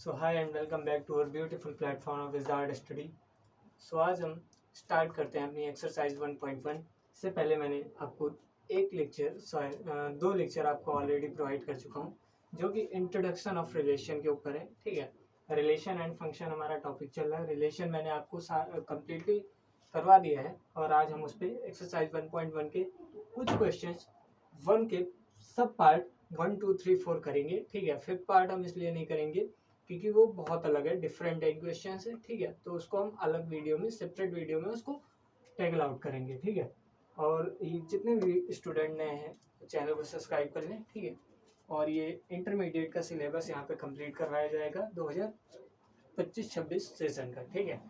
So hi and welcome back to our beautiful platform of wizard study. So आज हम start करते हैं अपनी एक्सरसाइज 1.1 से पहले मैंने आपको दो लेक्चर आपको ऑलरेडी प्रोवाइड कर चुका हूँ जो कि इंट्रोडक्शन ऑफ रिलेशन के ऊपर है। ठीक है, रिलेशन एंड फंक्शन हमारा टॉपिक चल रहा है। रिलेशन मैंने आपको कम्प्लीटली करवा दिया है और आज हम उस पर एक्सरसाइज 1.1 के कुछ क्वेश्चन वन के सब पार्ट 1, 2, 3, 4 करेंगे। ठीक है, फिफ्थ पार्ट हम इसलिए नहीं करेंगे क्योंकि वो बहुत अलग है, डिफरेंट क्वेश्चन है। ठीक है, तो उसको हम अलग वीडियो में, सेपरेट वीडियो में उसको टैगल आउट करेंगे। ठीक है, और ये जितने भी स्टूडेंट नए हैं चैनल को सब्सक्राइब कर लें। ठीक है, और ये इंटरमीडिएट का सिलेबस यहाँ पे कंप्लीट करवाया जाएगा 2025-26 सेशन का। ठीक है,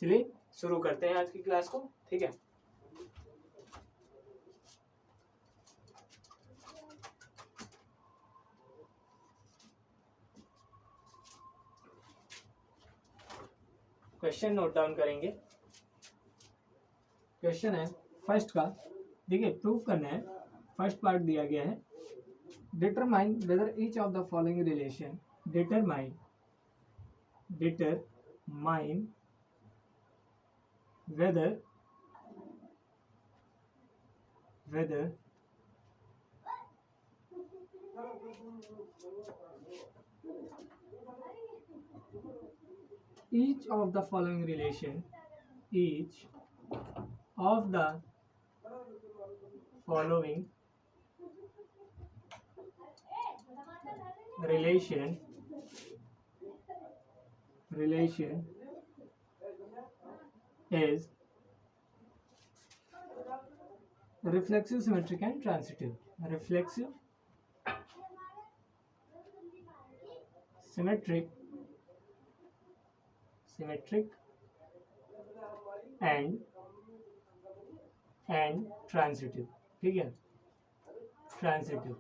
चलिए शुरू करते हैं आज की क्लास को। ठीक है, क्वेश्चन नोट डाउन करेंगे। क्वेश्चन है फर्स्ट का, देखिए प्रूव करना है। फर्स्ट पार्ट दिया गया है, determine whether each of the following relation, determine whether each of the following relation is reflexive, symmetric and transitive. Reflexive, symmetric and transitive. ठीक है, ट्रांसिटिव।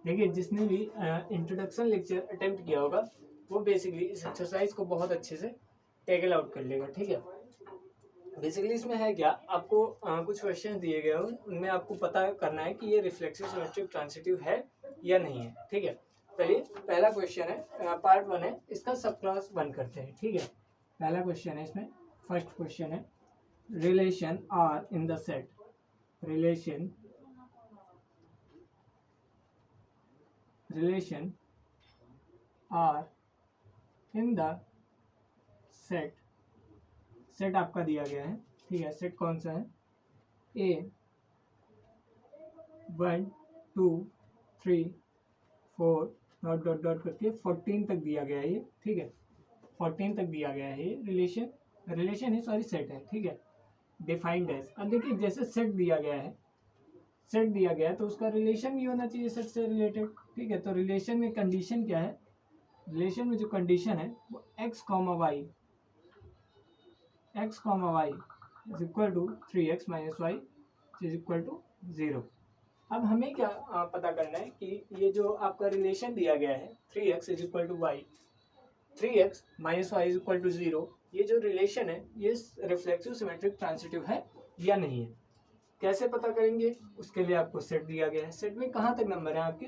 देखिए जिसने भी इंट्रोडक्शन लेक्चर अटेम्प्ट किया होगा वो बेसिकली इस एक्सरसाइज को बहुत अच्छे से टैकल आउट कर लेगा। ठीक है, बेसिकली इसमें है क्या, आपको कुछ क्वेश्चन दिए गए हैं, उनमें आपको पता करना है कि ये रिफ्लेक्सिव, सिमेट्रिक, ट्रांसिटिव है या नहीं है। ठीक है, चलिए पहला क्वेश्चन है, पार्ट 1 है, इसका सब क्लास 1 करते हैं। ठीक है, पहला क्वेश्चन है, इसमें फर्स्ट क्वेश्चन है, relation R in the set, relation R in the set. Set आपका दिया गया है। ठीक है, सेट कौन सा है, ए 1, 2, 3, 4 डॉट डॉट डॉट करके 14 तक दिया गया है ये। ठीक है, 14 तक दिया गया है ये रिलेशन है, सॉरी सेट है। ठीक है, डिफाइंड एज। अब देखिए जैसे सेट दिया गया है तो उसका रिलेशन भी होना चाहिए सेट से रिलेटेड। ठीक है, तो रिलेशन में कंडीशन क्या है, रिलेशन में जो कंडीशन है वो x, y is equal to 3x minus y is equal to 0। अब हमें क्या पता करना है कि ये जो आपका रिलेशन दिया गया है 3x is equal to y, 3x minus y is equal to 0, ये जो रिलेशन है ये रिफ्लेक्सिव, सिमेट्रिक, ट्रांसिटिव है या नहीं है। कैसे पता करेंगे, उसके लिए आपको सेट दिया गया है। सेट में कहाँ तक नंबर है आपके,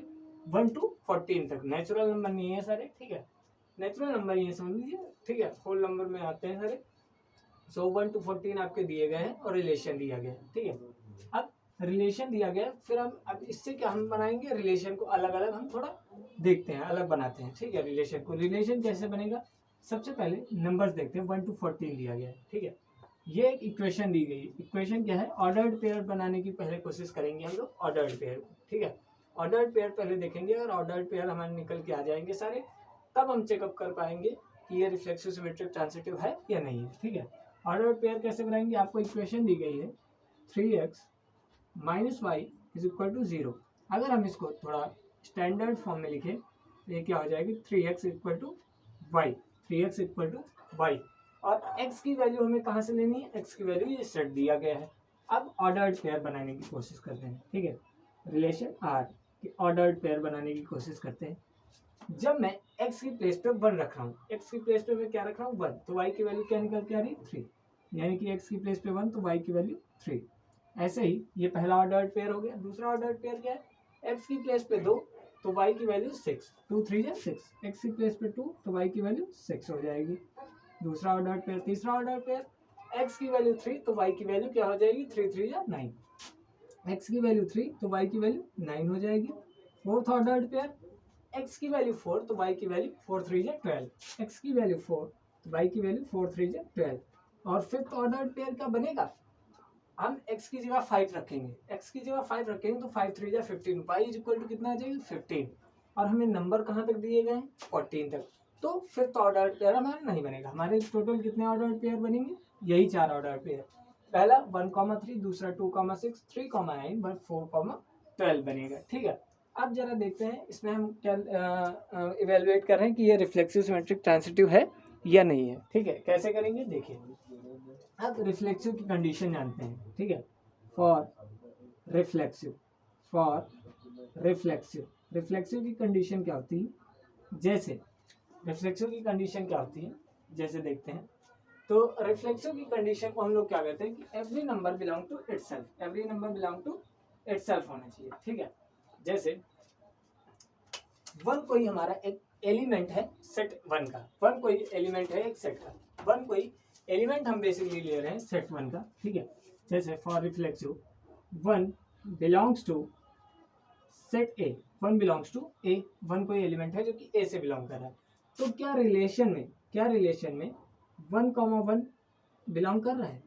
1 to 14 तक। नेचुरल नंबर नहीं है सारे। ठीक है, नेचुरल नंबर ही है समझ लीजिए। ठीक है, होल नंबर में आते हैं सारे। सो 1 to 14 आपके दिए गए हैं और रिलेशन दिया गया है। ठीक है, अब रिलेशन दिया गया, फिर हम अब इससे क्या हम बनाएंगे, रिलेशन को अलग अलग हम थोड़ा देखते हैं, अलग बनाते हैं। ठीक है, रिलेशन कैसे बनेगा, सबसे पहले नंबर्स देखते हैं। 1 to 14 दिया गया है। ठीक है, ये एक इक्वेशन दी गई। इक्वेशन क्या है, ऑर्डर्ड पेयर बनाने की पहले कोशिश करेंगे हम लोग ऑर्डर्ड पेयर को। ठीक है, ऑर्डर्ड पेयर पहले देखेंगे और ऑर्डर्ड पेयर हमारे निकल के आ जाएंगे सारे, तब हम चेकअप कर पाएंगे कि ये रिफ्लेक्सिव, सिमेट्रिक, ट्रांसिटिव है या नहीं है। ठीक है, ऑर्डर्ड पेयर कैसे बनाएंगे, आपको इक्वेशन दी गई है 3x minus y is equal to 0। अगर हम इसको थोड़ा स्टैंडर्ड फॉर्म में लिखें तो ये क्या हो जाएगी, 3x equal to y, 3x equal to y. और x की वैल्यू हमें कहाँ से लेनी है, x की वैल्यू ये सेट दिया गया है। अब ऑर्डर्ड पेयर बनाने की कोशिश करते हैं। ठीक है, रिलेशन आर की ऑर्डर्ड पेयर बनाने की कोशिश करते हैं। जब मैं x की प्लेस पे 1 रख रहा हूँ, x की प्लेस पे मैं क्या रख रहा हूँ, 1, तो y की वैल्यू क्या निकल के आ रही है, 3। यानी कि x की प्लेस पे 1 तो y की वैल्यू 3। ऐसे ही ये पहला ऑर्डर्ड पेयर हो गया। दूसरा ऑर्डर्ड पेयर क्या है, x की प्लेस पे 2 तो y की वैल्यू 6, 2 3 जा 6, x की प्लेस पे 2 तो y की वैल्यू 6 हो जाएगी। दूसरा ऑर्डर पेयर, तीसरा ऑर्डर पेयर, x की वैल्यू 3 तो y की वैल्यू क्या हो जाएगी, 3 3 जा 9, x की वैल्यू 3 तो y की वैल्यू 9 हो जाएगी। फोर्थ ऑर्डर पेयर, x की वैल्यू 4 तो y की वैल्यू 4 3 जा 12, x की वैल्यू 4 तो y की वैल्यू 4 3 जा 12। और फिफ्थ ऑर्डर पेयर का बनेगा, हम x की जगह 5 रखेंगे, x की जगह 5 रखेंगे तो 5 3 जा 15, y इज इक्वल टू कितना आ जाएगा 15, और हमें नंबर कहाँ तक दिए गए हैं 14 तक। तो फिफ्थ ऑर्डर पेयर हमारा नहीं बनेगा। हमारे टोटल कितने ऑर्डर पेयर बनेंगे, यही 4 ऑर्डर पेयर, पहला 1,3, दूसरा 2,6, 3,9, 4,12 बनेगा। ठीक है, अब जरा देखते हैं इसमें हम क्या इवेलुएट कर रहे हैं कि ये रिफ्लेक्सिव सिमेट्रिक ट्रांसिटिव है या नहीं है। ठीक है, कैसे करेंगे देखिए, अब रिफ्लेक्सिव की कंडीशन जानते हैं। ठीक है, फॉर रिफ्लेक्सिव रिफ्लेक्सिव की कंडीशन क्या होती है, जैसे रिफ्लेक्सिव की कंडीशन क्या होती है, जैसे देखते हैं। तो रिफ्लेक्सिव की कंडीशन को हम लोग क्या कहते हैं कि every number belong to itself, every number belong to itself होना चाहिए। ठीक है, जैसे 1 कोई हमारा एक एलिमेंट है सेट 1 का, 1 कोई एलिमेंट है एक सेट का, 1 कोई एलिमेंट हम बेसिकली ले रहे हैं सेट 1 का। ठीक है, जैसे for reflexive 1 belongs to set A, 1 belongs to A, 1 कोई एलिमेंट है जो कि ए से बिलोंग कर रहा है। तो क्या रिलेशन में 1,1 बिलोंग कर रहा है,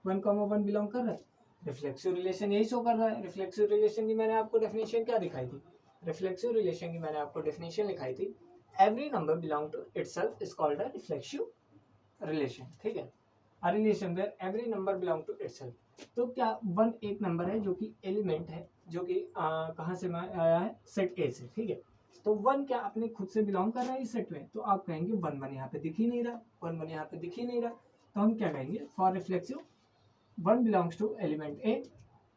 1,1 बिलोंग कर रहा है, रिफ्लेक्सिव रिलेशन यही शो कर रहा है। रिफ्लेक्सिव रिलेशन की मैंने आपको डेफिनेशन क्या दिखाई थी, रिफ्लेक्सिव रिलेशन की मैंने आपको डेफिनेशन लिखाई थी, every number belong to itself is called a reflexive relation. ठीक है, a relation where every number belong to itself. तो क्या 1 एक नंबर है जो कि एलिमेंट है, जो कि कहाँ से आया है, सेट ए से। ठीक है, तो 1 क्या अपने खुद से बिलोंग कर रहा है इस सेट में, तो आप कहेंगे 1 यहाँ पे दिख ही नहीं रहा, 1 यहाँ पे दिख ही नहीं रहा, तो हम क्या कहेंगे, for reflexive 1 belongs to element A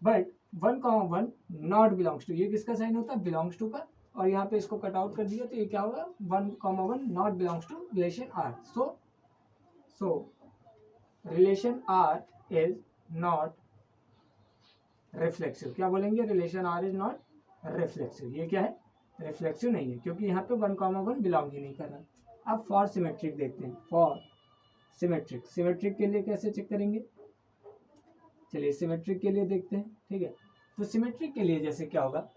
but 1,1 not belongs to, ये किसका साइन होता है, बिलोंग्स टू का, और यहाँ पे इसको कट आउट कर दिया तो ये क्या होगा, 1,1 not belongs to relation R. So relation R is not reflexive. क्या बोलेंगे, relation R is not reflexive, ये क्या है, रिफ्लेक्सिव नहीं है, क्योंकि यहाँ पे 1,1 बिलोंग ही नहीं कर रहा। अब फॉर सिमेट्रिक देखते हैं, फॉर सिमेट्रिक के लिए कैसे चेक करेंगे, चलिए सिमेट्रिक के लिए देखते हैं। ठीक है, तो सिमेट्रिक के लिए जैसे क्या होगा,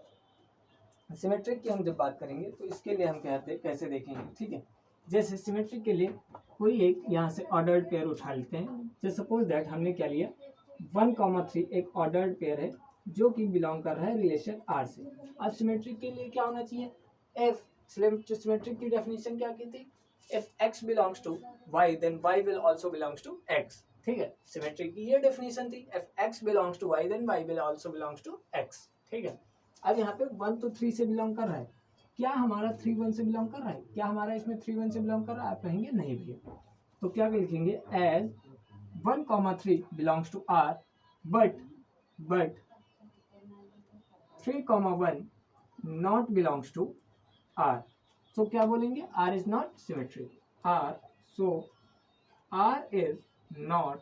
सिमेट्रिक की हम जब बात करेंगे तो इसके लिए हम कैसे देखेंगे। ठीक है, जैसे सिमेट्रिक के लिए कोई एक यहाँ से ऑर्डर्ड पेयर उठा लेते हैं, जैसे सपोज दैट हमने क्या लिया, 1,3 एक ऑर्डर्ड पेयर है जो कि बिलोंग कर रहा है रिलेशन आर से। अब सिमेट्रिक के लिए क्या होना चाहिए, एफ, सिमेट्रिक की डेफिनेशन क्या की थी, if x belongs to y then y will also belongs to x। ठीक है, सिमेट्रिक की ये डेफिनेशन थी, if x belongs to y then y will also belongs to x। ठीक है, अब यहाँ पे 1 तो 3 से बिलोंग कर रहा है, क्या हमारा 3 1 से बिलोंग कर रहा है, क्या हमारा इसमें 3 1 से बिलोंग कर रहा है, आप कहेंगे नहीं भैया, तो क्या लिखेंगे, as 1,3 belongs to r but 3,1 not belongs to r। So क्या बोलेंगे, r is not symmetric, so r is not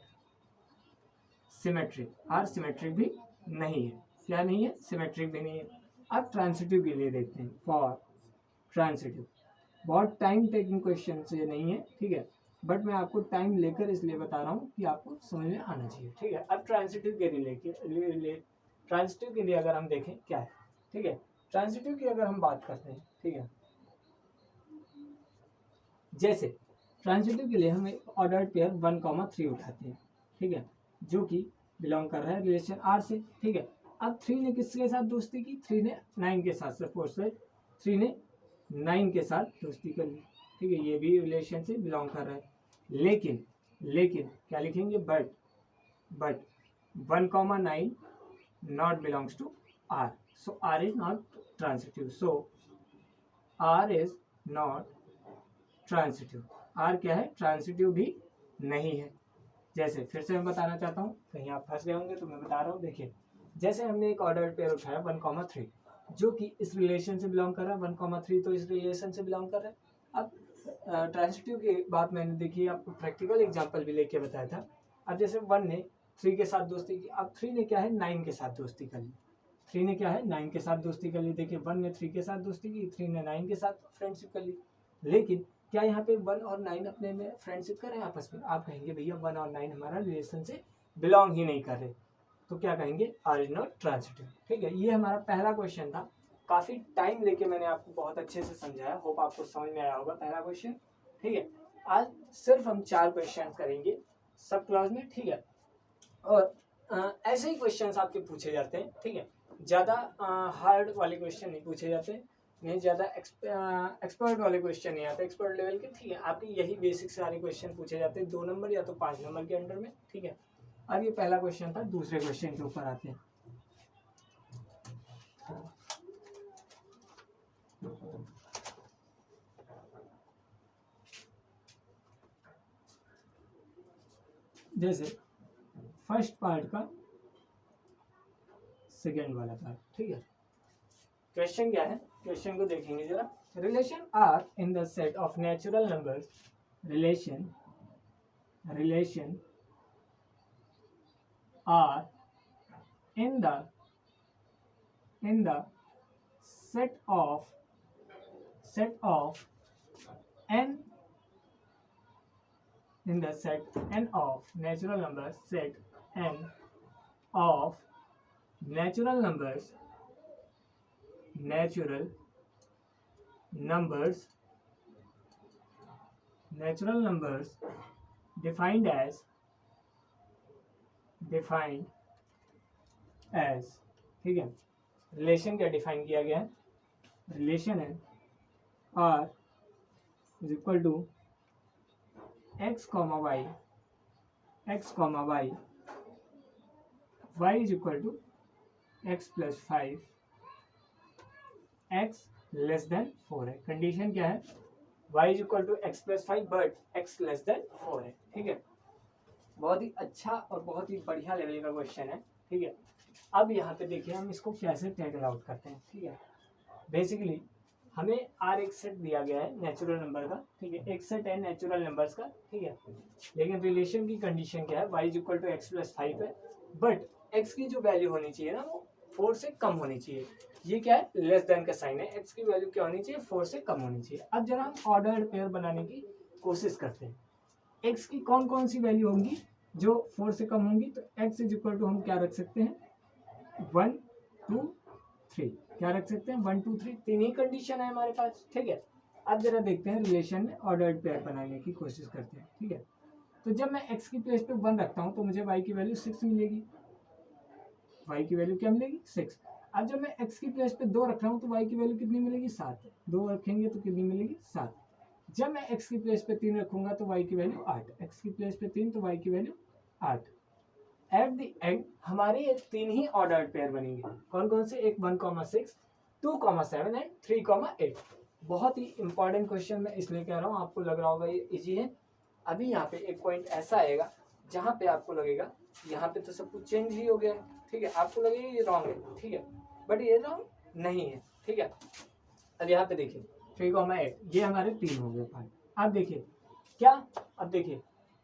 symmetric, r symmetric भी नहीं है, क्या नहीं है, सिमेट्रिक भी नहीं है। अब ट्रांसिटिव के लिए देखते हैं, फॉर ट्रांसिटिव बहुत टाइम टेकिंग क्वेश्चन ये नहीं है। ठीक है, बट मैं आपको टाइम लेकर इसलिए बता रहा हूँ कि आपको समझ में आना चाहिए। ठीक है, अब ट्रांसिटिव के लिए अगर हम देखें क्या है। ठीक है, ट्रांसिटिव की अगर हम बात करते हैं, ठीक है, जैसे ट्रांसिटिव के लिए हम एक ऑर्डर्ड पेयर 1,3 उठाते हैं। ठीक है, जो कि बिलोंग कर रहा है रिलेशन आर से। ठीक है, अब 3 ने किसके साथ दोस्ती की, 3 ने 9 के साथ, सपोज 3 ने 9 के साथ दोस्ती कर ली। ठीक है, ये भी रिलेशन से बिलोंग कर रहा है, लेकिन क्या लिखेंगे, but 1,9 not belongs to R, so R is not transitive, so R is not transitive, R क्या है, ट्रांसिटिव भी नहीं है। जैसे फिर से मैं बताना चाहता हूँ, कहीं आप फंस गए होंगे तो मैं बता रहा हूँ। देखिए, जैसे हमने एक ऑर्डर्ड पेयर उठाया 1,3 जो कि इस रिलेशन से बिलोंग कर रहा है, 1,3 तो इस रिलेशन से बिलोंग कर रहा है। अब ट्रांसिटिव की बात मैंने देखी, आपको प्रैक्टिकल एग्जांपल भी लेके बताया था। अब जैसे 1 ने 3 के साथ दोस्ती की, अब 3 ने क्या है, 9 के साथ दोस्ती कर ली, 3 ने क्या है 9 के साथ दोस्ती कर ली। देखिए 1 ने 3 के साथ दोस्ती की, 3 ने 9 के साथ फ्रेंडशिप कर ली। लेकिन क्या यहाँ पे 1 और 9 अपने में फ्रेंडशिप करें आपस में? आप कहेंगे भैया 1 और 9 हमारा रिलेशन से बिलोंग ही नहीं कर रहे, तो क्या कहेंगे? R is not transitive. ठीक है, ये हमारा पहला क्वेश्चन था। काफ़ी टाइम लेके मैंने आपको बहुत अच्छे से समझाया, होप आपको समझ में आया होगा पहला क्वेश्चन। ठीक है, आज सिर्फ हम 4 क्वेश्चन करेंगे सब क्लास में। ठीक है, और ऐसे ही क्वेश्चंस आपके पूछे जाते हैं। ठीक है, ज़्यादा हार्ड वाले क्वेश्चन नहीं पूछे जाते, नहीं ज़्यादा एक्सपर्ट वाले क्वेश्चन नहीं आते, एक्सपर्ट लेवल के। ठीक है, आपके यही बेसिक सारे क्वेश्चन पूछे जाते हैं 2 नंबर या तो 5 नंबर के अंडर में। ठीक है, अब ये पहला क्वेश्चन था। दूसरे क्वेश्चन के ऊपर आते हैं। जैसे फर्स्ट पार्ट का सेकेंड वाला पार्ट। ठीक है, क्वेश्चन क्या है? क्वेश्चन को देखेंगे जरा। Relation R in the set of natural numbers, relation R in the set of n, in the set n of natural numbers, set n of natural numbers defined as, ठीक है, relation क्या define किया गया है? Relation है R is equal to x comma y, y is equal to x plus 5, x less than 4 है। Condition क्या है? y is equal to x plus 5 but x less than 4 है। ठीक है, बहुत ही अच्छा और बहुत ही बढ़िया लेवल का क्वेश्चन है। ठीक है, अब यहाँ पे देखिए हम इसको कैसे टैकल आउट करते हैं। ठीक है, बेसिकली हमें आर एक सेट दिया गया है नेचुरल नंबर का। ठीक है, एक सेट है नेचुरल नंबर्स का। ठीक है, लेकिन रिलेशन की कंडीशन क्या है? y is equal to x plus 5 है, बट x की जो वैल्यू होनी चाहिए ना वो 4 से कम होनी चाहिए। ये क्या है? लेस देन का साइन है। x की वैल्यू क्या होनी चाहिए? 4 से कम होनी चाहिए। अब जरा हम ऑर्डर्ड पेयर बनाने की कोशिश करते हैं। x की कौन कौन सी वैल्यू होंगी जो 4 से कम होंगी? तो x इज इक्वल टू हम क्या रख सकते हैं? 1 2 3। क्या रख सकते हैं? 1 2 3, 3 ही कंडीशन है हमारे पास। ठीक है, अब जरा देखते हैं रिलेशन में ऑर्डर्ड पेयर बनाने की कोशिश करते हैं। ठीक है, तो जब मैं x की प्लेस पे 1 रखता हूँ तो मुझे y की वैल्यू 6 मिलेगी। y की वैल्यू क्या मिलेगी? 6। अब जब मैं x की प्लेस पे 2 रख रहा हूँ तो y की वैल्यू कितनी मिलेगी? 7। 2 रखेंगे तो कितनी मिलेगी? 7। जब मैं x की प्लेस पे 3 रखूंगा तो y की वैल्यू 8। x की प्लेस पे 3 तो y की वैल्यू 8। एट द एंड हमारे ये 3 ही ऑर्डर्ड पेयर बनेंगे। कौन कौन से? एक 1,6, 2,7 एंड 3,8। बहुत ही इंपॉर्टेंट क्वेश्चन मैं इसलिए कह रहा हूँ, आपको लग रहा होगा ये इजी है। अभी यहाँ पे एक पॉइंट ऐसा आएगा जहाँ पे आपको लगेगा यहाँ पे तो सब कुछ चेंज ही हो गया है। ठीक है, आपको लगेगा ये रॉन्ग है। ठीक है, बट ये रॉन्ग नहीं है। ठीक है, अब यहाँ पे देखिए 3,8 ये हमारे 3 हो गए पार्ट। अब देखिए क्या, अब देखिए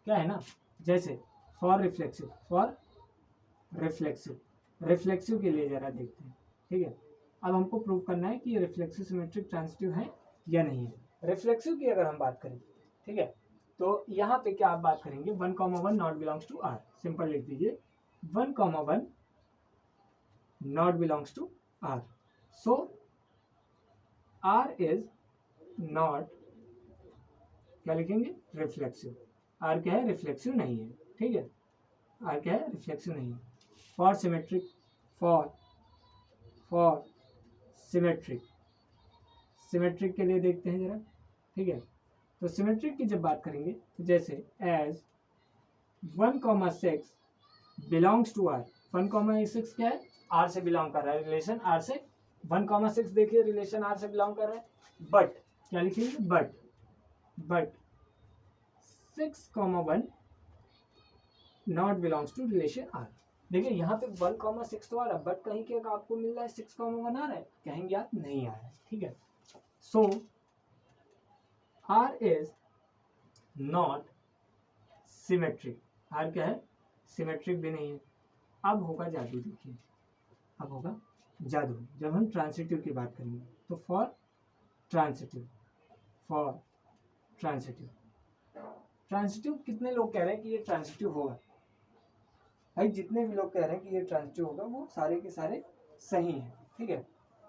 क्या है ना, जैसे फॉर रिफ्लेक्सिव के लिए जरा देखते हैं। ठीक है, अब हमको प्रूव करना है कि ये रिफ्लेक्सिव सिमेट्रिक ट्रांजिटिव है या नहीं है। रिफ्लेक्सिव की अगर हम बात करें, ठीक है, तो यहाँ पे क्या आप बात करेंगे? 1,1 not belongs to R. Simple लिख दीजिए 1,1 not belongs to R. So R is not, क्या लिखेंगे? रिफ्लेक्सिव। आर क्या है? रिफ्लेक्सिव नहीं है। ठीक है, आर क्या है? रिफ्लेक्सिव नहीं है। फॉर सिमेट्रिक के लिए देखते हैं जरा। ठीक है, तो सिमेट्रिक की जब बात करेंगे तो जैसे एज 1,6 बिलोंग्स टू आर। 1,6 क्या है? आर से बिलोंग कर रहा है, रिलेशन आर से। 1,6 देखिए रिलेशन आर से बिलोंग कर रहा है, बट क्या लिखेंगे? But 6,1 not belongs to relation R. देखिए यहाँ पे 1,6 तो आ रहा है, बट कहीं क्या आपको मिल रहा है 6,1 आ रहा है? कहेंगे आप नहीं आ रहा है। ठीक है, so R is not symmetric. R क्या है? सिमेट्रिक भी नहीं है। अब होगा जादू, देखिए अब होगा जादू। जब हम ट्रांसिटिव की बात करेंगे तो for transitive, for transitive, transitive कितने लोग कह रहे हैं कि ये ट्रांसिटिव होगा? भाई जितने भी लोग कह रहे हैं कि ये ट्रांसिटिव होगा वो सारे के सारे सही हैं, ठीक है।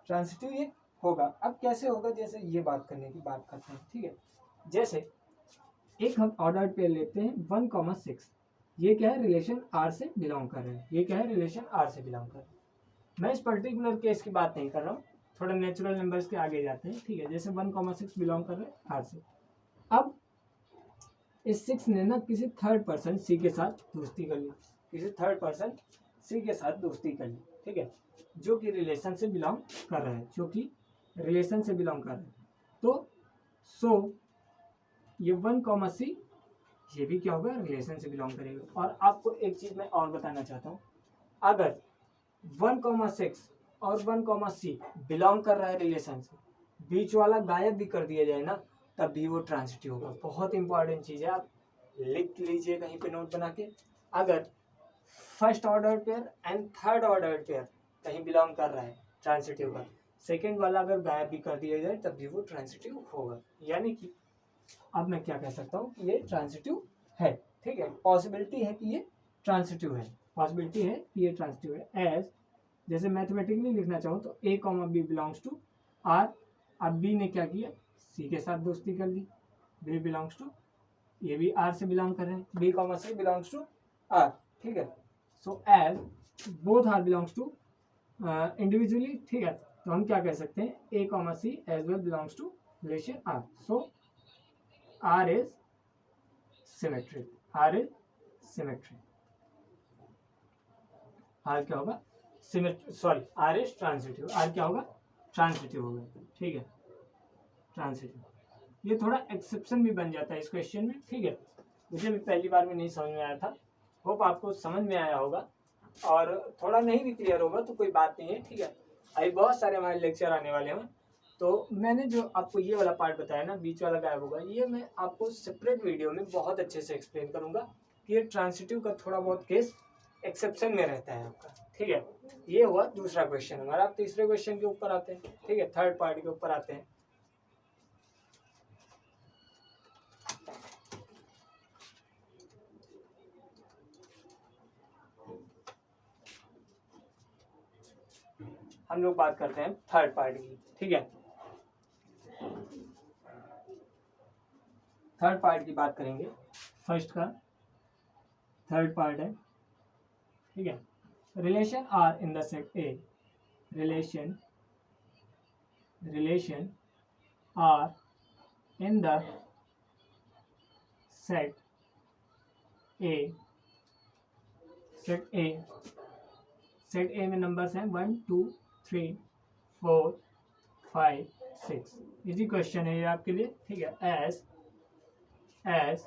ट्रांसिटिव ये होगा। अब कैसे होगा, जैसे ये बात करने की बात करते हैं, ठीक है। जैसे एक हम ऑर्डर पेयर लेते हैं 1,6, ये क्या है, रिलेशन आर से बिलोंग कर रहे हैं, ये क्या है, रिलेशन आर से बिलोंग कर रहे हैं। मैं इस पर्टिकुलर केस की बात नहीं कर रहा हूँ, थोड़ा नेचुरल नंबर्स के आगे जाते हैं, ठीक है। जैसे 1,6 बिलोंग कर रहे हैं आर से। अब इस 6 ने ना किसी थर्ड पर्सन सी के साथ दोस्ती कर ली, किसी थर्ड पर्सन सी के साथ दोस्ती कर ली, ठीक है, जो कि रिलेशन से बिलोंग कर रहा है, जो कि रिलेशन से बिलोंग कर रहा है। तो सो ये 1,C ये भी क्या होगा, रिलेशन से बिलोंग करेगा। और आपको एक चीज मैं और बताना चाहता हूँ, अगर 1,6 और 1,C बिलोंग कर रहा है रिलेशन से, बीच वाला गायब भी कर दिया जाए ना, तब भी वो ट्रांसिटिव होगा। बहुत इंपॉर्टेंट चीज है, आप लिख लीजिए कहीं पे नोट बना के। अगर first order pair and third order pair कहीं बिलोंग कर रहा है ट्रांसिटिव का, सेकेंड वाला अगर गायब भी कर दिया जाए तब भी वो ट्रांसिटिव होगा। यानी कि अब मैं क्या कह सकता हूँ कि ये ट्रांसिटिव है, ठीक है। पॉसिबिलिटी है कि ये ट्रांसिटिव है, पॉसिबिलिटी है कि ये ट्रांसिटिव है। एज जैसे मैथमेटिकली लिखना चाहूँ तो A, B belongs to R। अब B ने क्या किया, C के साथ दोस्ती कर ली, B बिलोंग्स टू, ये भी R से बिलोंग कर रहे हैं, B, C belongs to R, ठीक है। So as both R belongs to individually, ठीक है, तो हम क्या कह सकते हैं, A, C as well belongs to relation R। So R is symmetric, R is symmetric, R क्या होगा, sorry R is transitive, R क्या होगा, ट्रांसिटिव होगा, ठीक है, ट्रांसिटिव। ये थोड़ा एक्सेप्शन भी बन जाता है इस क्वेश्चन में, ठीक है। मुझे भी पहली बार में नहीं समझ में आया था, होप आपको समझ में आया होगा, और थोड़ा नहीं भी क्लियर होगा तो कोई बात नहीं है, ठीक है। अभी बहुत सारे हमारे लेक्चर आने वाले हैं, तो मैंने जो आपको ये वाला पार्ट बताया ना, बीच वाला गायब होगा, ये मैं आपको सेपरेट वीडियो में बहुत अच्छे से एक्सप्लेन करूंगा कि ये ट्रांसिटिव का थोड़ा बहुत केस एक्सेप्शन में रहता है आपका, ठीक है। ये हुआ दूसरा क्वेश्चन हमारा। आप तीसरे क्वेश्चन के ऊपर आते हैं, ठीक है, थर्ड पार्ट के ऊपर आते हैं। हम लोग बात करते हैं थर्ड पार्ट की, ठीक है। थर्ड पार्ट की बात करेंगे, फर्स्ट का थर्ड पार्ट है, ठीक है। Relation R in the set A, relation R in the set A, set A में नंबर्स हैं 1, 2, 3, 4, 5, 6। इजी क्वेश्चन है ये आपके लिए, ठीक है। एज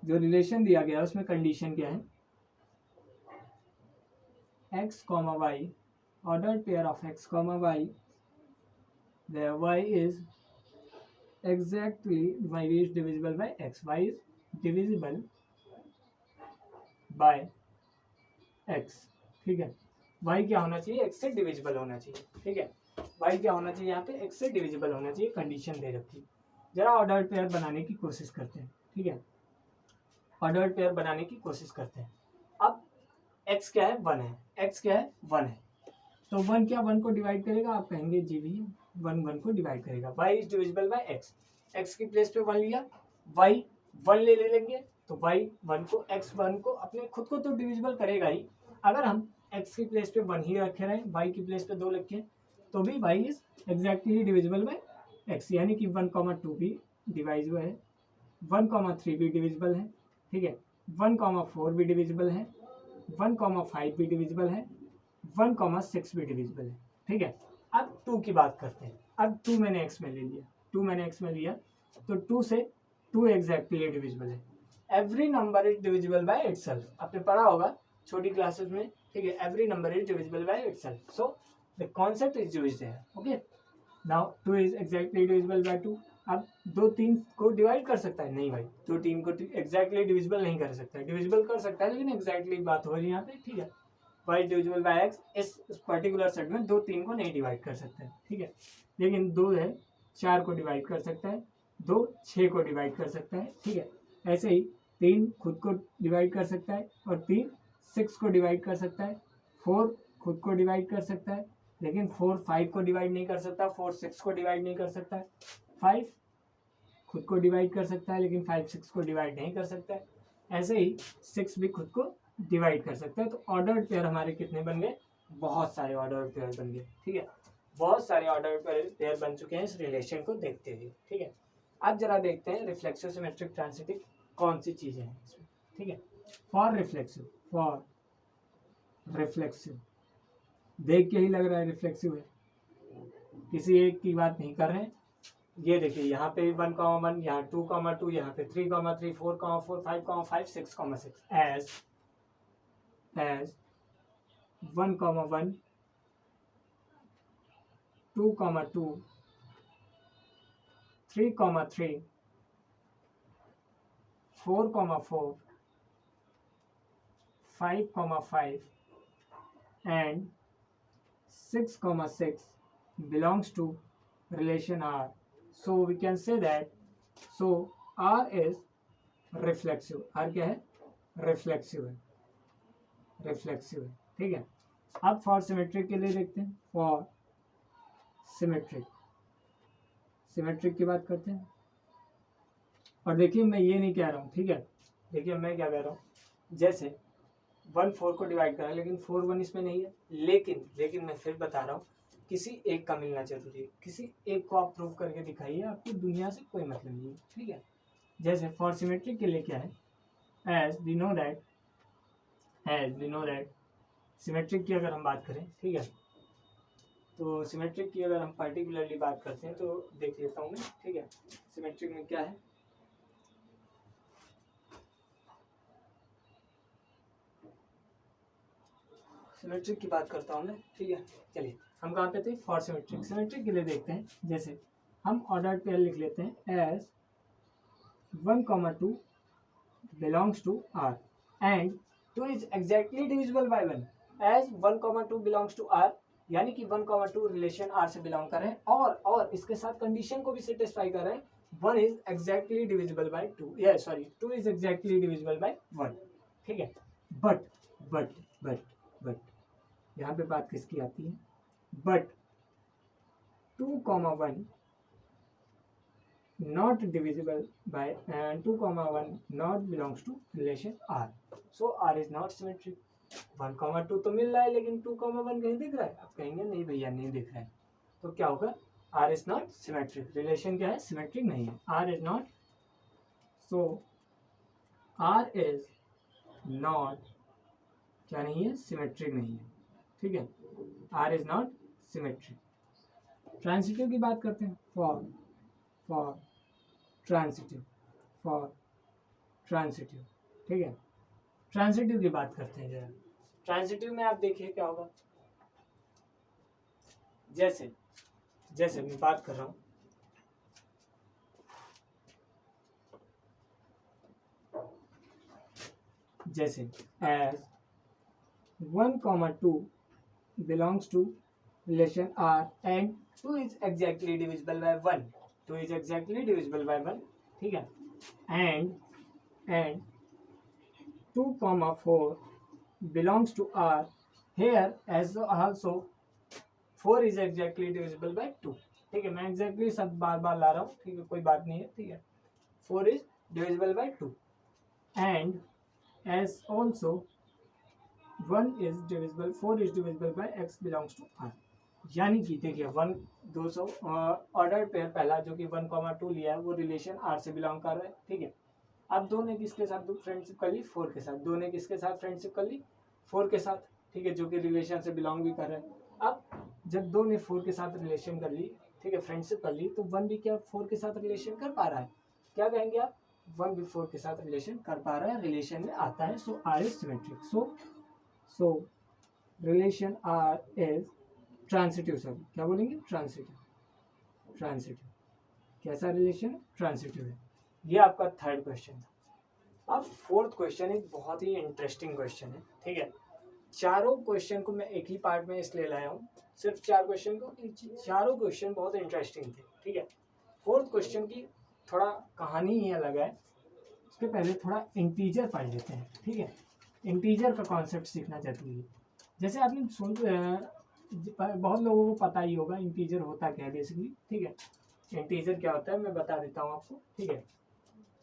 जो रिलेशन दिया गया है उसमें कंडीशन क्या है, x, y, ordered pair of x, y, where y is divisible by x, y is divisible by x, ठीक है। y क्या होना चाहिए, x से डिविजिबल होना चाहिए, ठीक है। y क्या होना चाहिए यहाँ पे, x से डिविजिबल होना चाहिए, कंडीशन दे रखी है। जरा ऑर्डर्ड पेयर बनाने की कोशिश करते हैं, ठीक है, ऑर्डर्ड पेयर बनाने की कोशिश करते हैं। अब x क्या है, 1 है, x क्या है, 1 है, तो 1 क्या 1 को डिवाइड करेगा, आप कहेंगे जी भी 1 को डिवाइड करेगा। y is divisible bye x, x की प्लेस पे 1 लिया, y 1 ले लेंगे तो y 1 को, x 1 को अपने खुद को तो डिविजिबल करेगा ही। अगर हम x की प्लेस पे 1 ही रखे रहे, y की प्लेस पे 2 रखें, तो भी y is exactly divisible by x, यानी कि 1,2 भी डिवाइजिबल है, 1,3 भी डिविजिबल है, ठीक है, 1,4 भी डिविजिबल है, 1,5 भी डिविजिबल है, 1,6 भी डिविजिबल है, ठीक है। अब 2 की बात करते हैं। अब 2 मैंने x में ले लिया, 2 मैंने x में लिया, तो 2 से 2 एग्जैक्टली डिविजिबल है। Every number is divisible by itself, आपने पढ़ा होगा छोटी क्लासेस में, ठीक है। Every number is divisible by itself, so the concept is used here, okay. Now 2 is exactly divisible by 2। अब 2 3 को डिवाइड कर सकता है, नहीं भाई, 2 3 को एग्जैक्टली डिविजिबल नहीं कर सकता है, डिविजिबल कर सकता है लेकिन एग्जैक्टली बात हो रही है यहाँ पे, ठीक है। y डिविजिबल बाय x इस पर्टिकुलर सेट में 2 3 को नहीं डिवाइड कर सकता है, ठीक है, लेकिन 2 है 4 को डिवाइड कर सकता है, 2 6 को डिवाइड कर सकता है, ठीक है। ऐसे ही 3 खुद को डिवाइड कर सकता है और 3 6 को डिवाइड कर सकता है, 4 खुद को डिवाइड कर सकता है, लेकिन 4 5 को डिवाइड नहीं कर सकता, 4 6 को डिवाइड नहीं कर सकता है, 5 खुद को डिवाइड कर सकता है, लेकिन 5 6 को डिवाइड नहीं कर सकता है। ऐसे ही 6 भी खुद को डिवाइड कर सकता है। तो ऑर्डर्ड पेयर हमारे कितने बन गए? बहुत सारे ऑर्डर्ड पेयर बन गए, ठीक है, बहुत सारे ऑर्डर्ड पेयर बन चुके हैं इस रिलेशन को देखते हुए, ठीक है। अब जरा देखते हैं रिफ्लेक्सिव सिमेट्रिक ट्रांजिटिव कौन सी चीजें हैं इसमें, ठीक है। फॉर रिफ्लेक्सिव देख के ही लग रहा है रिफ्लेक्सिव है, किसी एक की बात नहीं कर रहे हैं। ये देखिए यहाँ पे 1,1, यहाँ 2,2, यहाँ पे 3,3, 4,4, 5,5, 6,6 as 1,1, 2,2, 3,3, 4,4, 5,5 and 6,6 belongs to relation R. So we can say that R is reflexive. R क्या है? रिफ्लेक्सिव है, ठीक है। अब फॉर सिमेट्रिक के लिए देखते हैं, फॉर सिमेट्रिक की बात करते हैं। और देखिए मैं ये नहीं कह रहा हूँ, ठीक है, देखिए मैं क्या कह रहा हूँ, जैसे 1 4 को डिवाइड करा, लेकिन 4 1 इसमें नहीं है, लेकिन मैं फिर बता रहा हूँ किसी एक का मिलना जरूरी है, किसी एक को आप प्रूव करके दिखाइए, आपको दुनिया से कोई मतलब नहीं है, ठीक है। जैसे फॉर सिमेट्रिक के लिए क्या है, as we know that symmetric की अगर हम बात करें, ठीक है, तो सिमेट्रिक की अगर हम पर्टिकुलरली बात करते हैं तो देख लेता हूँ मैं, ठीक है। सिमेट्रिक में क्या है, सिमेट्रिक की बात करता हूँ मैं, ठीक है। चलिए हम कहाँ पे थे, फॉर सिमेट्रिक के लिए देखते हैं। जैसे हम ऑर्डर्ड पेयर लिख लेते हैं as 1,2 belongs to R and 2 is exactly divisible by 1, as 1,2 belongs to R, यानी कि 1,2 रिलेशन R से बिलोंग कर रहे हैं और इसके साथ कंडीशन को भी सेटिस्फाई कर रहे हैं, 1 is exactly divisible by 2, 2 is exactly divisible by 1, ठीक है। बट यहाँ पे बात किसकी आती है, but 2,1 not divisible by 2,1 not belongs to relation R, so R is not symmetric। 1,2 तो मिल रहा है, लेकिन 2,1 कहीं दिख रहा है? आप कहेंगे नहीं भैया नहीं दिख रहा है, तो क्या होगा, R is not symmetric, relation क्या है, सिमेट्रिक नहीं है, R is not, so R is not क्या नहीं है, सिमेट्रिक नहीं है, ठीक है, R is not symmetric। Transitive की बात करते हैं, फॉर ट्रांजिटिव, ठीक है। ट्रांजिटिव की बात करते हैं जरा, ट्रांजिटिव में आप देखिए क्या होगा, जैसे मैं बात कर रहा हूं, जैसे as 1,2 belongs to relation R and 2 is exactly divisible by 1, 2 is exactly divisible by 1, ठीक है, and 2,4 belongs to R, here as also 4 is exactly divisible by 2, ठीक है। मैं exactly सब बार ला रहा हूँ, ठीक है, कोई बात नहीं है, ठीक है। 4 is divisible by 2 and as also 4 is divisible by x belongs to R, यानी कि देखिए 200 ऑर्डर्ड पेयर पहला जो कि 1,2 लिया है वो रिलेशन R से बिलोंग कर रहा है, ठीक है। अब दो ने किसके साथ फ्रेंडशिप कर ली, 4 के साथ, दो ने किसके साथ फ्रेंडशिप कर ली, 4 के साथ, ठीक है, जो कि रिलेशन से बिलोंग भी कर रहा है। अब जब दो ने 4 के साथ रिलेशन कर ली, ठीक है, फ्रेंडशिप कर ली, तो 1 भी क्या 4 के साथ रिलेशन कर पा रहा है, क्या कहेंगे आप, 1 भी 4 के साथ रिलेशन कर पा रहा है, रिलेशन में आता है, सो R is symmetric, so relation R is transitive, सब क्या बोलेंगे, ट्रांजिटिव, कैसा रिलेशन, ट्रांजिटिव है। ये आपका थर्ड क्वेश्चन था। अब फोर्थ क्वेश्चन एक बहुत ही इंटरेस्टिंग क्वेश्चन है, ठीक है। चारों क्वेश्चन को मैं एक ही पार्ट में इसलिए लाया हूँ, सिर्फ 4 क्वेश्चन को, चारों क्वेश्चन बहुत इंटरेस्टिंग थे। ठीक है, 4th क्वेश्चन की थोड़ा कहानी ही अलग है। उसके पहले थोड़ा इंटीजर पढ़ लेते हैं। ठीक है, इंटीजर का कॉन्सेप्ट सीखना चाहती है। जैसे आपने बहुत लोगों को पता ही होगा इंटीजर होता क्या है बेसिकली। ठीक है, इंटीजर क्या होता है मैं बता देता हूँ आपको। ठीक है,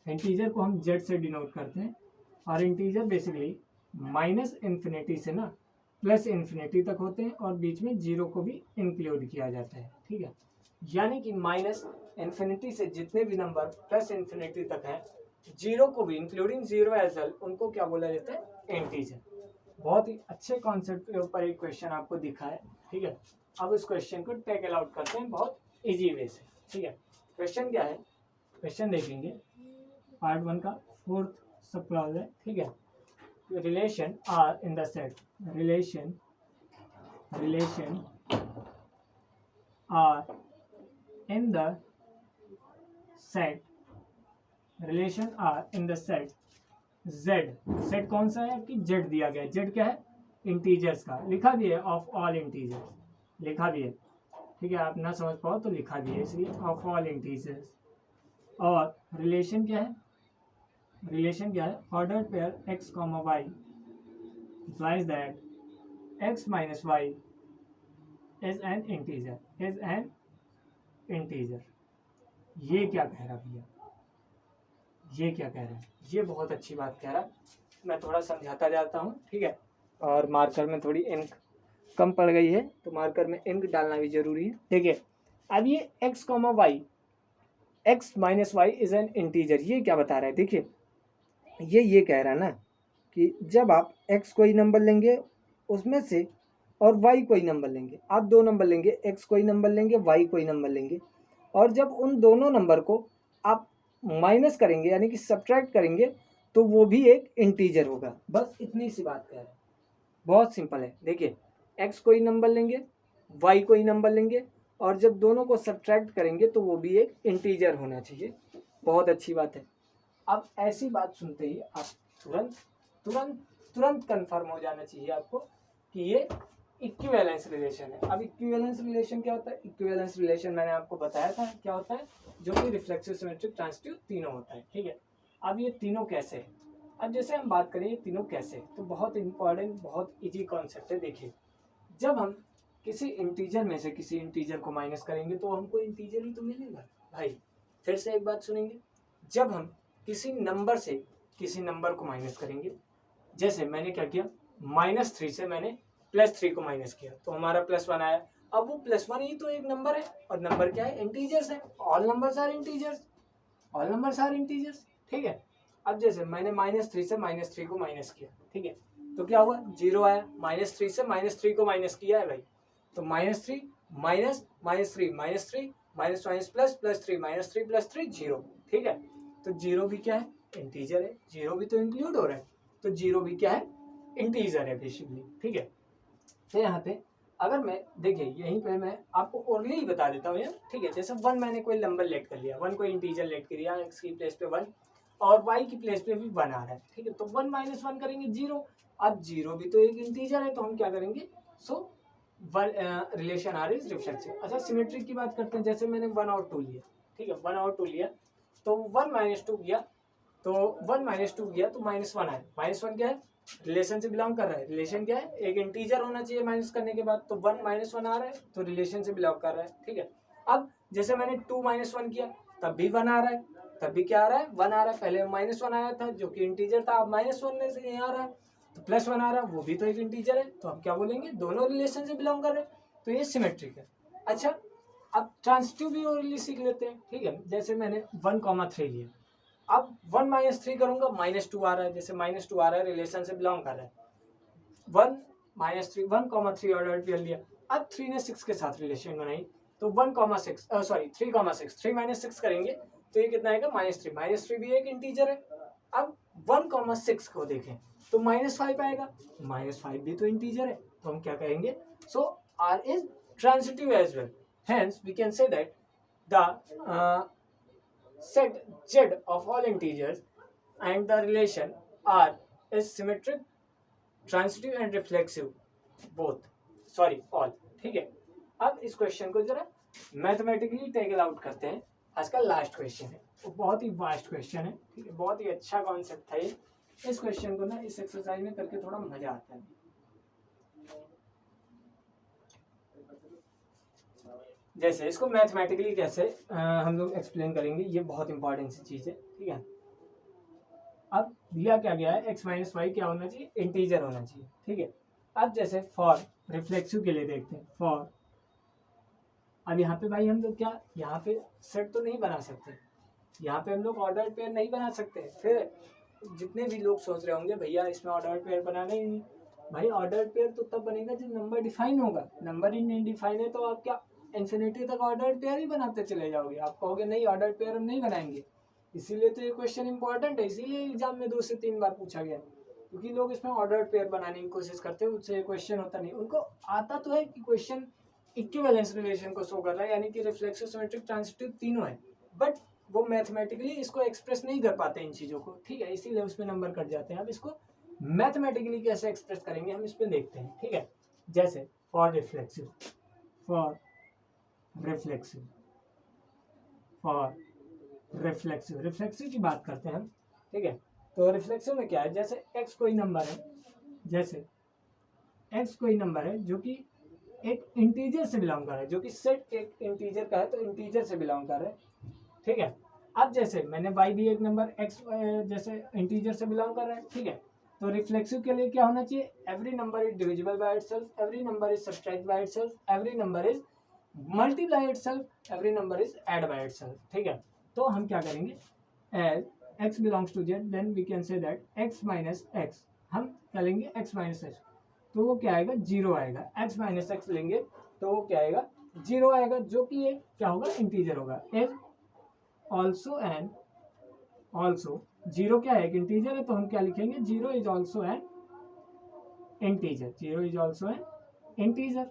इंटीजर को हम जेड से डिनोट करते हैं, और इंटीजर बेसिकली माइनस इन्फिनिटी से ना प्लस इन्फिनिटी तक होते हैं, और बीच में जीरो को भी इंक्लूड किया जाता है। ठीक है, यानी कि माइनस इन्फिनिटी से जितने भी नंबर प्लस इन्फिनिटी तक हैं, जीरो को भी इंक्लूडिंग जीरो एज वेल, उनको क्या बोला जाता है? इंटीजर। बहुत ही अच्छे कॉन्सेप्ट के ऊपर एक क्वेश्चन आपको दिखा है। ठीक है, अब इस क्वेश्चन को टैकल आउट करते हैं बहुत इजी वे से। ठीक है, क्वेश्चन क्या है? क्वेश्चन देखेंगे पार्ट 1 का 4th सब क्लॉज है। ठीक है, relation R in the set, relation R in the set, relation R in the set Z, set कौन सा है? आपकी जेड दिया गया है। जेड क्या है? इंटीजर्स का, लिखा भी है ऑफ ऑल इंटीजर्स, लिखा भी है। ठीक है, आप ना समझ पाओ तो लिखा भी है, इसलिए ऑफ ऑल इंटीजर्स। और रिलेशन क्या है? रिलेशन क्या है? Order pair x comma y implies that x minus y is an integer, is an integer। ये क्या कह रहा भैया? ये क्या कह रहा है? ये बहुत अच्छी बात कह रहा है। मैं थोड़ा समझाता जाता हूँ। ठीक है, और मार्कर में थोड़ी इंक कम पड़ गई है, तो मार्कर में इंक डालना भी जरूरी है। देखिए, अब ये x comma y, x minus y is an integer, ये क्या बता रहा है? देखिए, ये कह रहा है ना कि जब आप x कोई नंबर लेंगे उसमें से और y कोई नंबर लेंगे, आप दो नंबर लेंगे, x कोई नंबर लेंगे, y कोई नंबर लेंगे, और जब उन दोनों नंबर को आप माइनस करेंगे यानी कि सब्ट्रैक्ट करेंगे, तो वो भी एक इंटीजर होगा। बस इतनी सी बात कह रहे हैं, बहुत सिंपल है। देखिए, x कोई नंबर लेंगे, y कोई नंबर लेंगे, और जब दोनों को सब्ट्रैक्ट करेंगे तो वो भी एक इंटीजर होना चाहिए। बहुत अच्छी बात है। अब ऐसी बात सुनते ही आप तुरंत तुरंत तुरंत कंफर्म हो जाना चाहिए आपको कि ये इक्विवेलेंस रिलेशन है। अब इक्विवेलेंस रिलेशन क्या होता है? इक्विवेलेंस रिलेशन मैंने आपको बताया था क्या होता है, जो कि रिफ्लेक्सिव, सिमेट्रिक, ट्रांजिटिव तीनों होता है। ठीक है, अब ये तीनों कैसे है? अब जैसे हम बात करें ये तीनों कैसे, तो बहुत इंपॉर्टेंट, बहुत इजी कॉन्सेप्ट है। देखिए, जब हम किसी इंटीजर में से किसी इंटीजर को माइनस करेंगे तो हमको इंटीजर ही तो मिलेगा भाई। फिर से एक बात सुनेंगे, जब हम किसी नंबर से किसी नंबर को माइनस करेंगे, जैसे मैंने क्या किया, -3 से मैंने +3 को माइनस किया तो हमारा +1 आया। अब वो +1 ही तो एक नंबर है, और नंबर क्या है? इंटीजर्स है। All numbers are integers, all numbers are integers. ठीक है, अब जैसे मैंने -3 से -3 को माइनस किया, ठीक है, तो क्या हुआ? 0 आया। -3 से -3 को माइनस किया है भाई, तो -3 माइनस -3 -3 माइनस माइनस प्लस +3 -3 +3 0। ठीक है, तो 0 भी क्या है? इंटीजर है। 0 भी तो इंक्लूड हो रहा है, तो 0 भी क्या है? इंटीजर है बेसिकली। ठीक है, तो यहाँ पे अगर मैं देखिए यहीं पे मैं आपको ओरली ही बता देता हूँ यार। ठीक है, जैसे 1 मैंने कोई नंबर लेट कर लिया, 1 कोई इंटीजर लेट कर दिया, x की प्लेस पे 1 और y की प्लेस पे भी 1 आ रहा है। ठीक है, तो 1 - 1 करेंगे 0। अब 0 भी तो एक इंटीजर है, तो हम क्या करेंगे? So relation R is reflexive. अच्छा, सिमेट्रिक की बात करते हैं। जैसे मैंने 1 और 2 लिया, ठीक है, 1 और 2 लिया, तो 1 - 2 गया, तो 1 - 2 गया तो -1 आया। -1 क्या है? रिलेशन से बिलोंग कर रहा है। रिलेशन क्या है? एक इंटीजर होना चाहिए माइनस करने के बाद, तो 1 - 1 आ रहा है, तो रिलेशन से बिलोंग कर रहा है। ठीक है, अब जैसे मैंने 2 - 1 किया, तब भी 1 आ रहा है, तब भी क्या आ रहा है? 1 आ रहा है। पहले -1 आया था जो कि इंटीजर था, अब -1 से यहाँ आ रहा है, तो +1 आ रहा है, वो भी तो एक इंटीजर है, तो हम क्या बोलेंगे? दोनों रिलेशन से बिलोंग कर रहे हैं, तो ये सिमेट्रिक है। अच्छा, अब ट्रांजिटिव भी ओरली सीख लेते हैं। ठीक है, जैसे मैंने 1,3 लिया, अब 1 - 3 करूंगा, -2 आ रहा है। जैसे -2 आ रहा है, रिलेशन से बिलोंग कर रहा है। 1 - 3 1,3 ऑर्डर पे लिया, अब 3 ने 6 के साथ रिलेशन बनाई, तो 1,6 सॉरी 3,6 3 - 6 करेंगे तो ये कितना आएगा? -3 -3 भी एक इंटीजर है। अब 1,6 को देखें तो -5 आएगा, -5 भी तो इंटीजर है, तो हम क्या कहेंगे? So R is transitive as well, hence we can say that the set Z of all integers and the relation R is symmetric transitive and reflexive both, sorry all, ठीक है। अब इस क्वेश्चन को जरा मैथमेटिकली टेकल आउट करते हैं। आज का लास्ट क्वेश्चन है, वो बहुत ही वास्ट क्वेश्चन है, ठीक है, बहुत ही अच्छा कॉन्सेप्ट था ये। इस क्वेश्चन को ना इस एक्सरसाइज में करके थोड़ा मजा आता है। जैसे इसको मैथमेटिकली कैसे हम लोग एक्सप्लेन करेंगे, ये बहुत इंपॉर्टेंट सी चीज है, ठीक है। अब दिया क्या गया है, x माइनस वाई क्या होना चाहिए, इंटीजर होना चाहिए, ठीक है। अब जैसे फॉर रिफ्लेक्सिव के लिए देखते हैं, फॉर, अब यहाँ पे भाई हम लोग क्या, यहाँ पे सेट तो नहीं बना सकते, यहाँ पे हम लोग ऑर्डर पेयर नहीं बना सकते। फिर जितने भी लोग सोच रहे होंगे भैया इसमें ऑर्डर पेयर बनाना ही नहीं, भाई ऑर्डर पेयर तो तब बनेगा जब नंबर डिफाइन होगा, नंबर ही नहीं डिफाइन है तो आप क्या इन्फिनिटी तक ऑर्डर पेयर ही बनाते चले जाओगे, आप कहोगे नहीं ऑर्डर पेयर हम नहीं बनाएंगे। इसीलिए तो ये क्वेश्चन इंपॉर्टेंट है, इसीलिए एग्जाम में 2 से 3 बार पूछा गया, क्योंकि लोग इसमें ऑर्डर पेयर बनाने की कोशिश करते हैं, उससे क्वेश्चन होता नहीं। उनको आता तो है कि क्वेश्चन इक्विवेलेंस रिलेशन को शो कर रहा है, यानी कि रिफ्लेक्सिव, सिमेट्रिक, ट्रांजिटिव तीनों है, बट वो मैथमेटिकली इसको एक्सप्रेस नहीं कर पाते इन चीज़ों को, ठीक है, इसीलिए उसमें नंबर कट जाते हैं। अब इसको मैथमेटिकली कैसे एक्सप्रेस करेंगे हम इसमें देखते हैं, ठीक है। जैसे for reflexive, for reflexive, for reflexive, reflexive की बात करते हैं हम, ठीक है। तो रिफ्लेक्सिव में क्या है, जैसे x कोई नंबर है, जैसे x कोई नंबर है जो कि एक इंटीजर से बिलोंग कर रहा है, जो कि सेट एक इंटीजर का है तो इंटीजर से बिलोंग कर रहा है, ठीक है। अब जैसे मैंने y भी एक नंबर x जैसे इंटीजर से बिलोंग कर रहा है, ठीक है। तो रिफ्लेक्सिव के लिए क्या होना चाहिए, every number is divisible by itself, every number is subtract by itself, every number is multiply itself, every number is add by itself, ठीक है। तो हम क्या करेंगे, as x belongs to z then we can say that x minus x, हम क्या लेंगे x minus x, तो वो क्या आएगा, 0 आएगा। x माइनस एक्स लेंगे तो वो क्या आएगा, 0 आएगा, जो कि एक क्या होगा, इंटीजर होगा। इज ऑल्सो एन, ऑल्सो 0 क्या है, एक इंटीजर है, तो हम क्या लिखेंगे, 0 is also an integer, 0 is also an integer.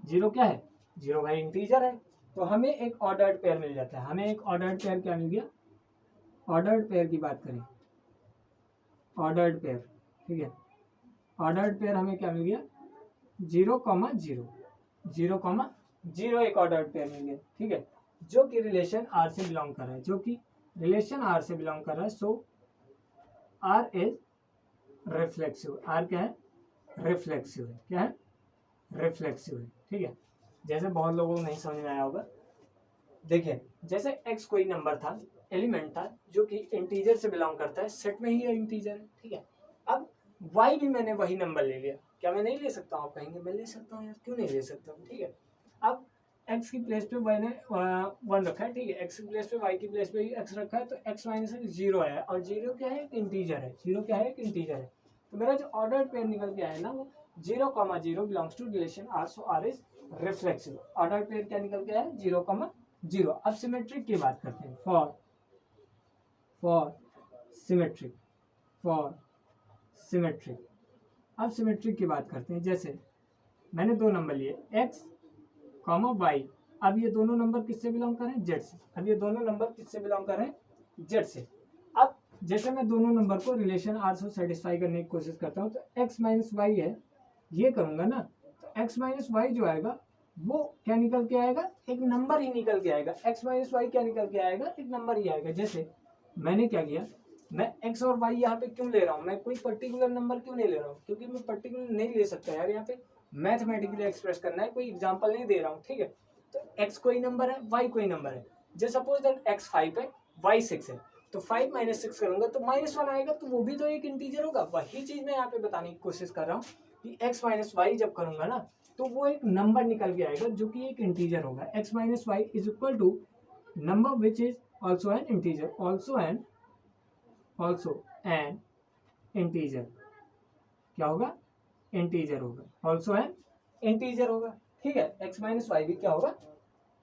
0 क्या है, 0 भाई इंटीजर है, तो हमें एक ऑर्डर्ड पेयर मिल जाता है। हमें एक ऑर्डर्ड पेयर क्या मिल गया, ऑर्डर्ड पेयर की बात करें, ऑर्डर्ड पेयर, ठीक है। ऑर्डर्ड पेयर हमें क्या मिल गया, 0,0, 0,0 एक ऑर्डर्ड पेयर मिल गया, ठीक है, जो कि रिलेशन आर से बिलोंग कर रहा है, जो कि रिलेशन आर से बिलोंग कर रहा है। So R is reflexive, are क्या है, रिफ्लेक्सिव है, क्या है, रिफ्लेक्सिव है, ठीक है। जैसे बहुत लोगों को नहीं समझ में आया होगा, देखिए जैसे x कोई नंबर था, एलिमेंट था, जो कि इंटीजर से बिलोंग करता है, सेट में ही इंटीजर है, ठीक है। अब y भी मैंने वही नंबर ले लिया, क्या मैं नहीं ले सकता हूँ, आप कहेंगे मैं ले सकता हूँ यार, क्यों नहीं ले सकता हूँ, ठीक है। अब x की प्लेस पे y ने 1 रखा है, ठीक है, x की प्लेस पे y की प्लेस पे x रखा है, तो x माइनस एक्स 0 आया, और 0 क्या है, एक इंटीजर है, 0 क्या है, एक इंटीजर है। तो मेरा जो ऑर्डर पेयर निकल के आया ना, वो 0,0 belongs to relation R, so R is reflexive. Order pair क्या निकल के आया, 0,0। अब सिमेट्रिक की बात करते हैं, फॉर सिमेट्रिक, फॉर सिमेट्रिक। अब सिमेट्रिक की बात करते हैं, जैसे मैंने 2 नंबर लिए x, y, अब ये दोनों नंबर किससे बिलोंग कर रहे हैं, z से। अब ये दोनों नंबर किससे बिलोंग कर रहे हैं, z से। अब जैसे मैं दोनों नंबर को रिलेशन आर से सेटिस्फाई करने की कोशिश करता हूँ, तो x माइनस वाई है, ये करूंगा ना, तो x माइनस वाई जो आएगा वो क्या निकल के आएगा, एक नंबर ही निकल के आएगा। x माइनस वाई क्या निकल के आएगा, एक नंबर ही आएगा। जैसे मैंने क्या किया, मैं x और y यहाँ पे क्यों ले रहा हूँ, मैं कोई पर्टिकुलर नंबर क्यों नहीं ले रहा हूँ, क्योंकि मैं पर्टिकुलर नहीं ले सकता यार, यहाँ पे मैथमेटिकली एक्सप्रेस करना है, कोई एग्जांपल नहीं दे रहा हूँ, ठीक है। तो x कोई नंबर है, y कोई नंबर है, जैसे सपोज दैट x 5 है, y 6 है, तो 5 माइनस 6 करूंगा तो -1 आएगा, तो वो भी तो एक इंटीजर होगा। वही चीज मैं यहाँ पे बताने की कोशिश कर रहा हूँ कि x माइनस वाई जब करूंगा ना, तो वो एक नंबर निकल के आएगा, जो कि एक इंटीजर होगा। x minus y is equal to number which is also an integer, also an integer, क्या होगा, इंटीजर होगा, ऑल्सो एन इंटीजर होगा, ठीक है। x माइनस वाई भी क्या होगा,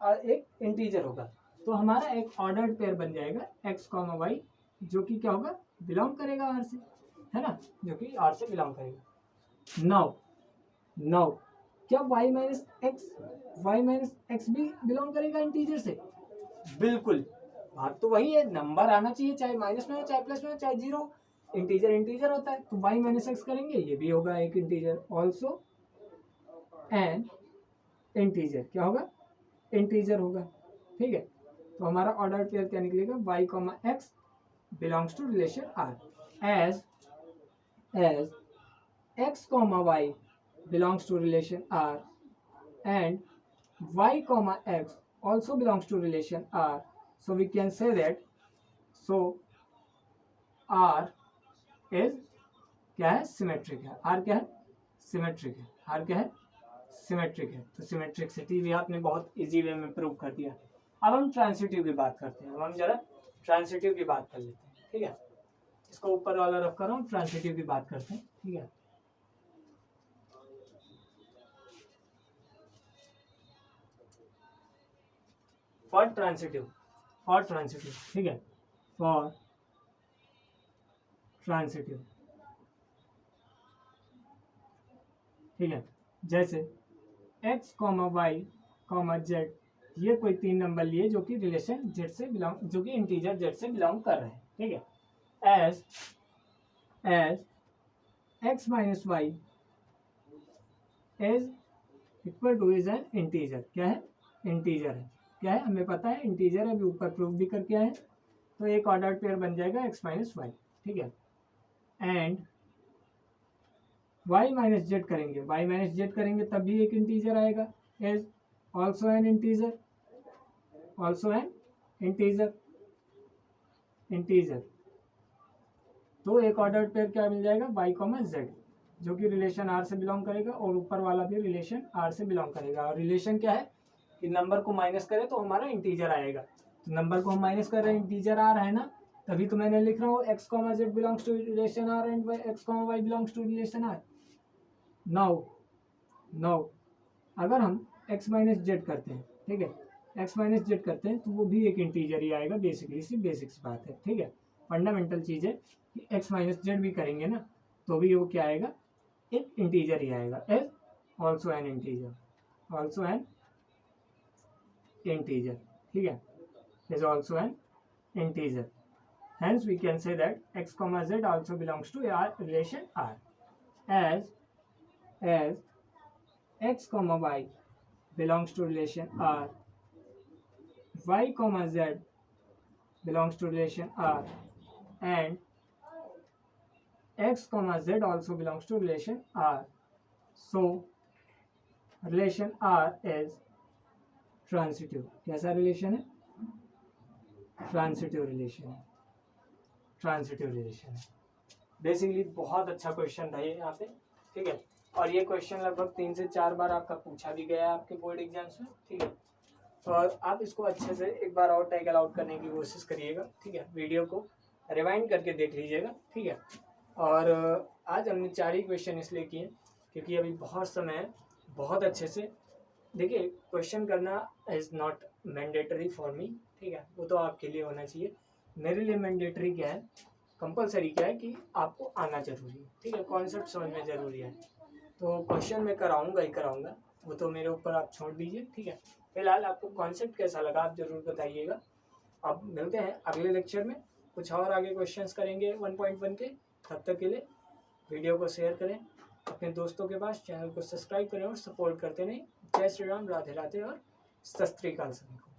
एक इंटीजर होगा। तो हमारा एक ऑर्डर्ड पेयर बन जाएगा x, y, जो कि क्या होगा, बिलोंग करेगा आर से, है ना, जो कि आर से बिलोंग करेगा। नाउ क्या y माइनस एक्स भी बिलोंग करेगा इंटीजर से, बिल्कुल, बात तो वही है, नंबर आना चाहिए, चाहे माइनस में हो, चाहे प्लस में हो, चाहे 0। इंटीजर इंटीजर होता है तो y माइनस एक्स करेंगे, ये भी होगा एक इंटीजर, ऑल्सो एन इंटीजर, क्या होगा, इंटीजर होगा। ठीक है, तो हमारा ऑर्डर पेयर क्या निकलेगा, y comma x belongs to relation R as x comma y belongs to relation R and y comma x also belongs to relation R. So we can say that so R is क्या है, symmetric है। R क्या है, symmetric है। R क्या है, symmetric है। तो सिमेट्रिकसिटी भी आपने बहुत इजी वे में प्रूव कर दिया। अब हम ट्रांसिटिव की बात करते हैं। अब हम जरा ट्रांसिटिव की बात कर लेते हैं। ठीक है, इसको ऊपर वाला रख कर हम ट्रांसिटिव की बात करते हैं। ठीक है, फॉर ट्रांसिटिव, ठीक है, फॉर ट्रांसिटिव। ठीक है, जैसे x comma y comma z, ये कोई 3 नंबर लिए जो कि रिलेशन जेड से बिलोंग, जो कि इंटीजर जेड से बिलोंग कर रहे हैं। ठीक है, as x minus y is equal to is an integer, क्या है, इंटीजर है। क्या है, हमें पता है इंटीजर है, अभी ऊपर प्रूफ भी करके आए हैं। तो एक ऑर्डर पेयर बन जाएगा x माइनस वाई। ठीक है, एंड y माइनस जेड करेंगे, y माइनस जेड करेंगे तब भी एक इंटीजर आएगा, as also an integer, also an integer, integer. तो एक ऑर्डर पेयर क्या मिल जाएगा, y कॉमा जेड, जो कि रिलेशन r से बिलोंग करेगा और ऊपर वाला भी रिलेशन r से बिलोंग करेगा। और रिलेशन क्या है कि नंबर को माइनस करें तो हमारा इंटीजर आएगा। तो नंबर को हम माइनस कर रहे हैं, इंटीजर आ रहा है ना, तभी तो मैंने लिख रहा हूँ x comma z belongs to relation r and x comma y belongs to relation r। Now अगर हम x माइनस जेड करते हैं, ठीक है, x माइनस जेड करते हैं तो वो भी एक इंटीजर ही आएगा। बेसिकली सी बेसिक्स बात है। ठीक है, फंडामेंटल चीज़ है कि x माइनस जेड भी करेंगे ना तो भी वो क्या आएगा, एक इंटीजर ही आएगा, as also an integer, also an integer. ठीक है, is also an integer. Hence we can say that x comma z also belongs to our relation R as x comma y belongs to relation R, y comma z belongs to relation R and x comma z also belongs to relation R. So relation R is transitive. कैसा relation है, transitive relation है, transitive relation है। Basically बहुत अच्छा question था ये यहाँ पे। ठीक है, और ये क्वेश्चन लगभग 3 से 4 बार आपका पूछा भी गया है आपके बोर्ड एग्जाम्स में। ठीक है, और आप इसको अच्छे से एक बार और टैकल आउट करने की कोशिश करिएगा। ठीक है, वीडियो को रिवाइंड करके देख लीजिएगा। ठीक है, और आज हमने 4 ही क्वेश्चन इसलिए किए क्योंकि अभी बहुत समय है। बहुत अच्छे से देखिए, क्वेश्चन करना is not mandatory for me. ठीक है, वो तो आपके लिए होना चाहिए। मेरे लिए मैंडेटरी क्या है, कंपलसरी क्या है कि आपको आना जरूरी है। ठीक है, कॉन्सेप्ट समझना जरूरी है। तो क्वेश्चन मैं कराऊंगा ही कराऊंगा, वो तो मेरे ऊपर आप छोड़ दीजिए। ठीक है, फिलहाल आपको कॉन्सेप्ट कैसा लगा आप जरूर बताइएगा। अब मिलते हैं अगले लेक्चर में, कुछ और आगे क्वेश्चंस करेंगे 1.1 के। तब तक के लिए वीडियो को शेयर करें अपने दोस्तों के पास, चैनल को सब्सक्राइब करें और सपोर्ट करते रहें। जय श्री राम, राधे राधे और सत श्री अकाल सभी को।